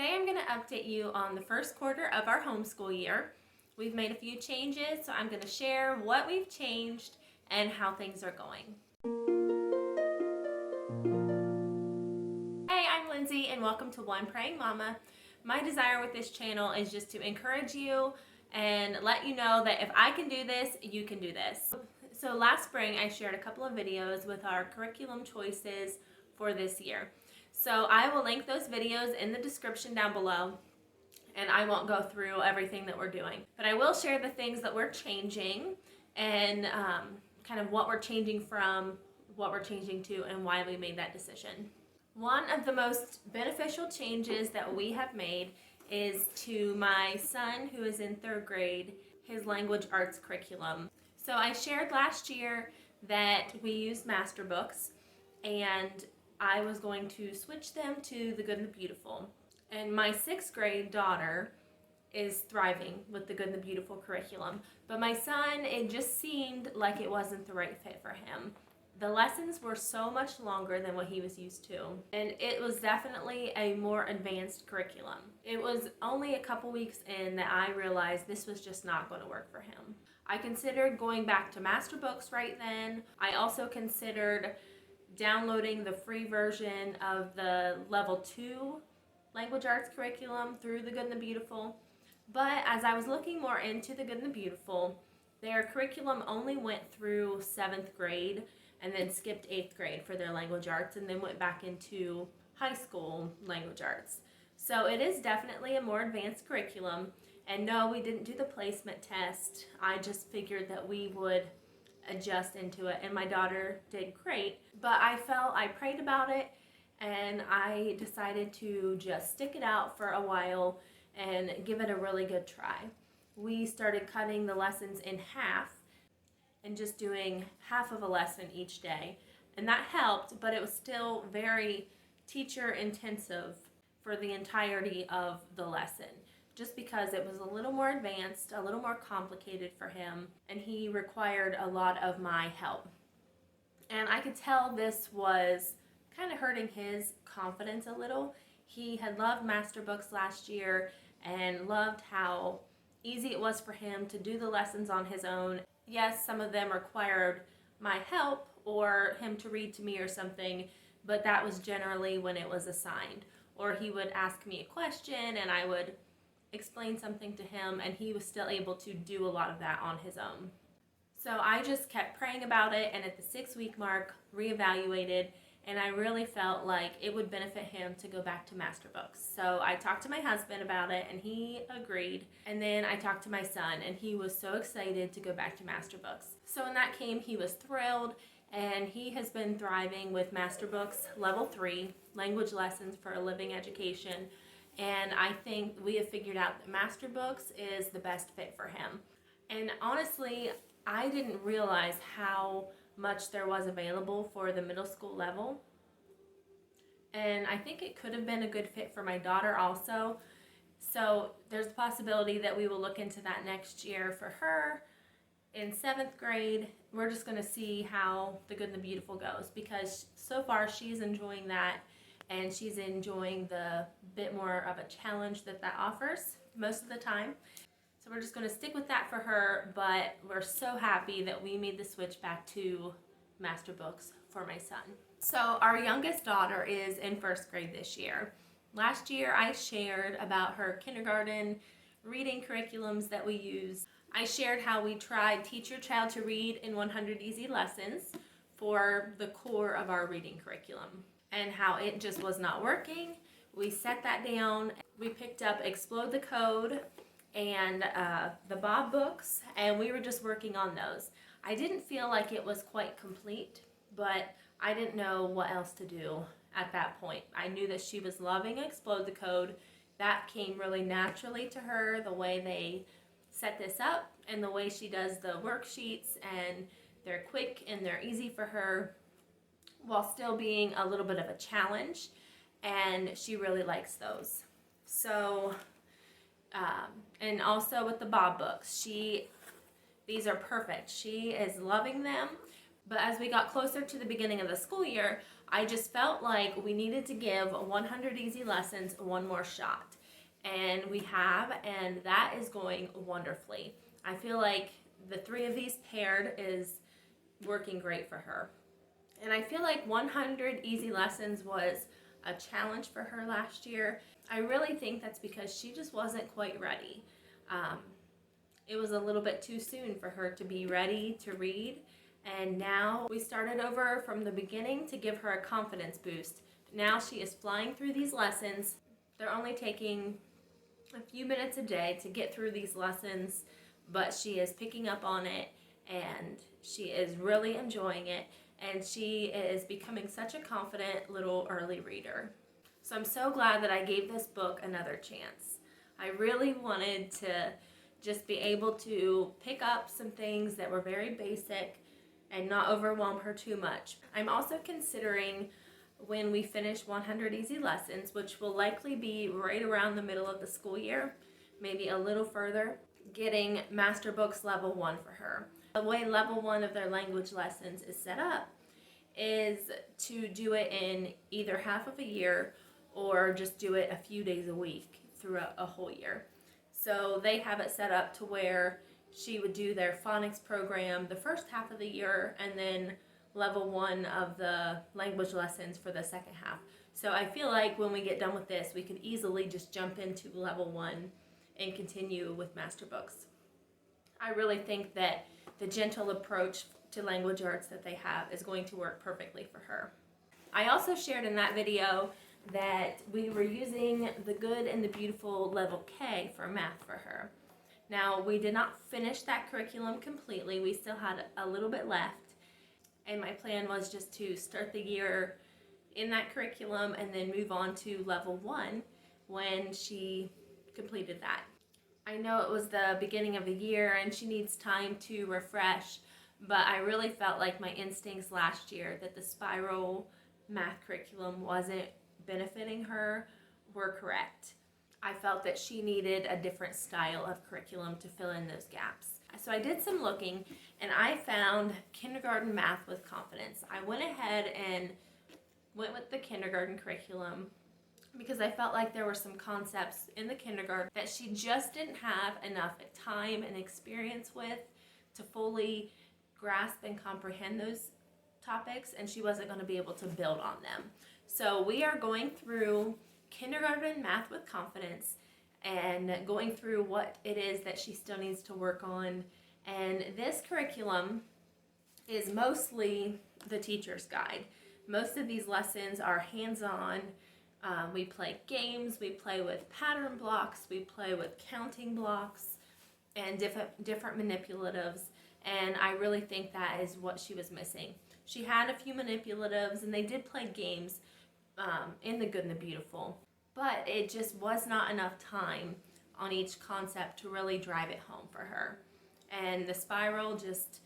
Today I'm going to update you on the first quarter of our homeschool year. We've made a few changes, so I'm going to share what we've changed and how things are going. Hey, I'm Lindsay and welcome to One Praying Mama. My desire with this channel is just to encourage you and let you know that if I can do this, you can do this. So last spring I shared a couple of videos with our curriculum choices for this year. So I will link those videos in the description down below, and I won't go through everything that we're doing. But I will share the things that we're changing and kind of what we're changing from, what we're changing to, and why we made that decision. One of the most beneficial changes that we have made is to my son, who is in 3rd grade, his language arts curriculum. So I shared last year that we used master books, and I was going to switch them to the Good and the Beautiful. And my 6th grade daughter is thriving with the Good and the Beautiful curriculum. But my son, it just seemed like it wasn't the right fit for him. The lessons were so much longer than what he was used to. And it was definitely a more advanced curriculum. It was only a couple weeks in that I realized this was just not going to work for him. I considered going back to master books right then. I also considered downloading the free version of the level 2 language arts curriculum through the Good and the Beautiful. But as I was looking more into the Good and the Beautiful, their curriculum only went through 7th grade and then skipped 8th grade for their language arts and then went back into high school language arts. So it is definitely a more advanced curriculum. And no, we didn't do the placement test. I just figured that we would adjust into it, and my daughter did great. But I prayed about it, and I decided to just stick it out for a while and give it a really good try. We started cutting the lessons in half and just doing half of a lesson each day, and that helped, but it was still very teacher intensive for the entirety of the lesson, just because it was a little more advanced, a little more complicated for him, and he required a lot of my help. And I could tell this was kind of hurting his confidence a little. He had loved master books last year and loved how easy it was for him to do the lessons on his own. Yes, some of them required my help or him to read to me or something, but that was generally when it was assigned. Or he would ask me a question and I would explain something to him, and he was still able to do a lot of that on his own. So I just kept praying about it, and at the 6-week mark, reevaluated, and I really felt like it would benefit him to go back to master books. So I talked to my husband about it, and he agreed. And then I talked to my son, and he was so excited to go back to master books. So when that came, he was thrilled, and he has been thriving with master books level 3, language lessons for a living education. And I think we have figured out that master books is the best fit for him. And honestly, I didn't realize how much there was available for the middle school level. And I think it could have been a good fit for my daughter also. So there's a possibility that we will look into that next year for her. In 7th grade, we're just going to see how the Good and the Beautiful goes, because so far she's enjoying that. And she's enjoying the bit more of a challenge that offers most of the time. So we're just going to stick with that for her, but we're so happy that we made the switch back to master books for my son. So our youngest daughter is in 1st grade this year. Last year I shared about her kindergarten reading curriculums that we use. I shared how we tried Teach Your Child to Read in 100 Easy Lessons for the core of our reading curriculum, and how it just was not working. We set that down. We picked up Explode the Code and the Bob books, and we were just working on those. I didn't feel like it was quite complete, but I didn't know what else to do at that point. I knew that she was loving Explode the Code. That came really naturally to her, the way they set this up and the way she does the worksheets, and they're quick and they're easy for her, while still being a little bit of a challenge, and she really likes those. So, and also with the Bob books, these are perfect. She is loving them. But as we got closer to the beginning of the school year, I just felt like we needed to give 100 Easy Lessons one more shot. And we have, and that is going wonderfully. I feel like the three of these paired is working great for her. And I feel like 100 Easy Lessons was a challenge for her last year. I really think that's because she just wasn't quite ready. It was a little bit too soon for her to be ready to read. And now we started over from the beginning to give her a confidence boost. Now she is flying through these lessons. They're only taking a few minutes a day to get through these lessons, but she is picking up on it and she is really enjoying it, and she is becoming such a confident little early reader. So I'm so glad that I gave this book another chance. I really wanted to just be able to pick up some things that were very basic and not overwhelm her too much. I'm also considering, when we finish 100 Easy Lessons, which will likely be right around the middle of the school year, maybe a little further, getting Master Books Level 1 for her. The way Level 1 of their language lessons is set up is to do it in either half of a year or just do it a few days a week throughout a whole year. So they have it set up to where she would do their phonics program the first half of the year and then Level 1 of the language lessons for the second half. So I feel like when we get done with this, we could easily just jump into Level 1 and continue with Master Books. I really think that the gentle approach to language arts that they have is going to work perfectly for her. I also shared in that video that we were using the Good and the Beautiful Level K for math for her. Now, we did not finish that curriculum completely. We still had a little bit left. And my plan was just to start the year in that curriculum and then move on to Level 1 when she completed that. I know it was the beginning of the year and she needs time to refresh, but I really felt like my instincts last year that the spiral math curriculum wasn't benefiting her were correct. I felt that she needed a different style of curriculum to fill in those gaps. So I did some looking and I found Kindergarten Math with Confidence. I went ahead and went with the kindergarten curriculum because I felt like there were some concepts in the kindergarten that she just didn't have enough time and experience with to fully grasp and comprehend those topics, and she wasn't going to be able to build on them. So we are going through Kindergarten Math with Confidence and going through what it is that she still needs to work on. And this curriculum is mostly the teacher's guide. Most of these lessons are hands-on. We play games, we play with pattern blocks, we play with counting blocks and different manipulatives, and I really think that is what she was missing. She had a few manipulatives and they did play games in the Good and the Beautiful, but it just was not enough time on each concept to really drive it home for her. And the spiral just,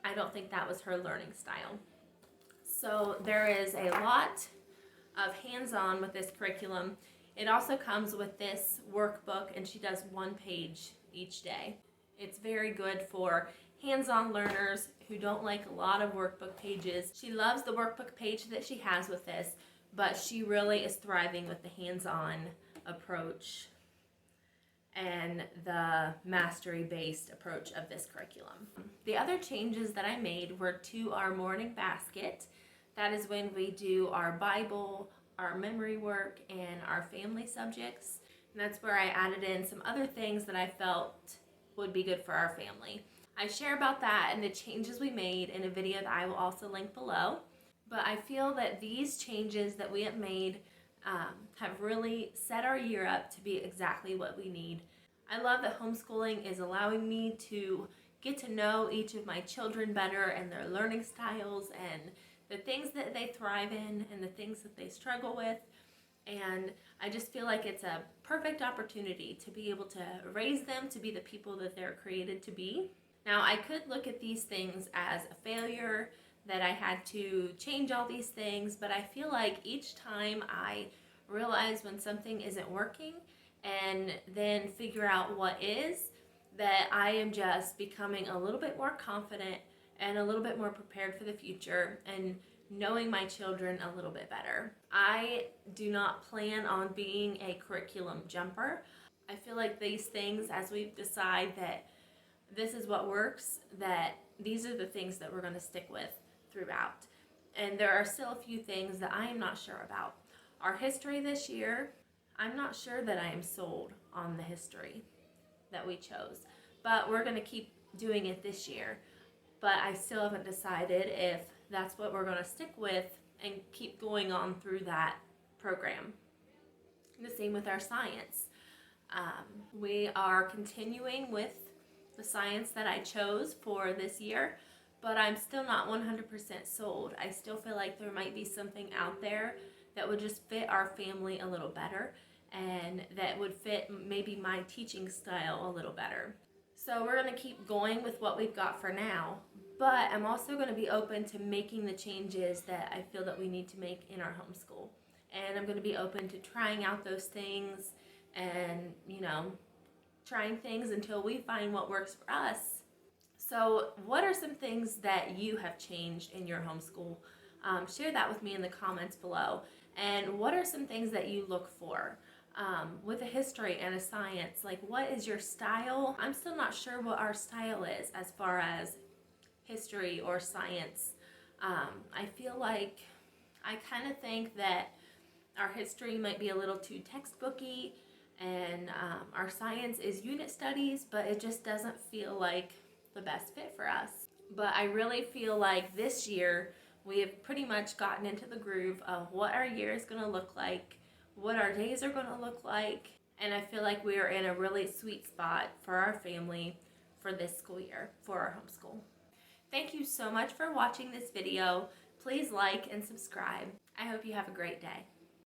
I don't think that was her learning style. So there is a lot of hands-on with this curriculum. It also comes with this workbook and she does one page each day. It's very good for hands-on learners who don't like a lot of workbook pages. She loves the workbook page that she has with this, but she really is thriving with the hands-on approach and the mastery-based approach of this curriculum. The other changes that I made were to our morning basket. That is when we do our Bible, our memory work, and our family subjects. And that's where I added in some other things that I felt would be good for our family. I share about that and the changes we made in a video that I will also link below. But I feel that these changes that we have made have really set our year up to be exactly what we need. I love that homeschooling is allowing me to get to know each of my children better and their learning styles and the things that they thrive in and the things that they struggle with. And I just feel like it's a perfect opportunity to be able to raise them to be the people that they're created to be. Now, I could look at these things as a failure, that I had to change all these things, but I feel like each time I realize when something isn't working and then figure out what is, that I am just becoming a little bit more confident and a little bit more prepared for the future and knowing my children a little bit better. I do not plan on being a curriculum jumper. I feel like these things, as we decide that this is what works, that these are the things that we're going to stick with throughout. And there are still a few things that I am not sure about. Our history this year, I'm not sure that I am sold on the history that we chose, but we're going to keep doing it this year. But I still haven't decided if that's what we're going to stick with and keep going on through that program. The same with our science. We are continuing with the science that I chose for this year, but I'm still not 100% sold. I still feel like there might be something out there that would just fit our family a little better and that would fit maybe my teaching style a little better. So we're going to keep going with what we've got for now, but I'm also going to be open to making the changes that I feel that we need to make in our homeschool. And I'm going to be open to trying out those things and, trying things until we find what works for us. So what are some things that you have changed in your homeschool? Share that with me in the comments below. And what are some things that you look for with a history and a science? Like, what is your style? I'm still not sure what our style is as far as history or science. I feel like I kind of think that our history might be a little too textbooky, and our science is unit studies, but it just doesn't feel like the best fit for us. But I really feel like this year we have pretty much gotten into the groove of what our year is going to look like, what our days are going to look like, and I feel like we are in a really sweet spot for our family for this school year for our homeschool. Thank you so much for watching this video. Please like and subscribe. I hope you have a great day.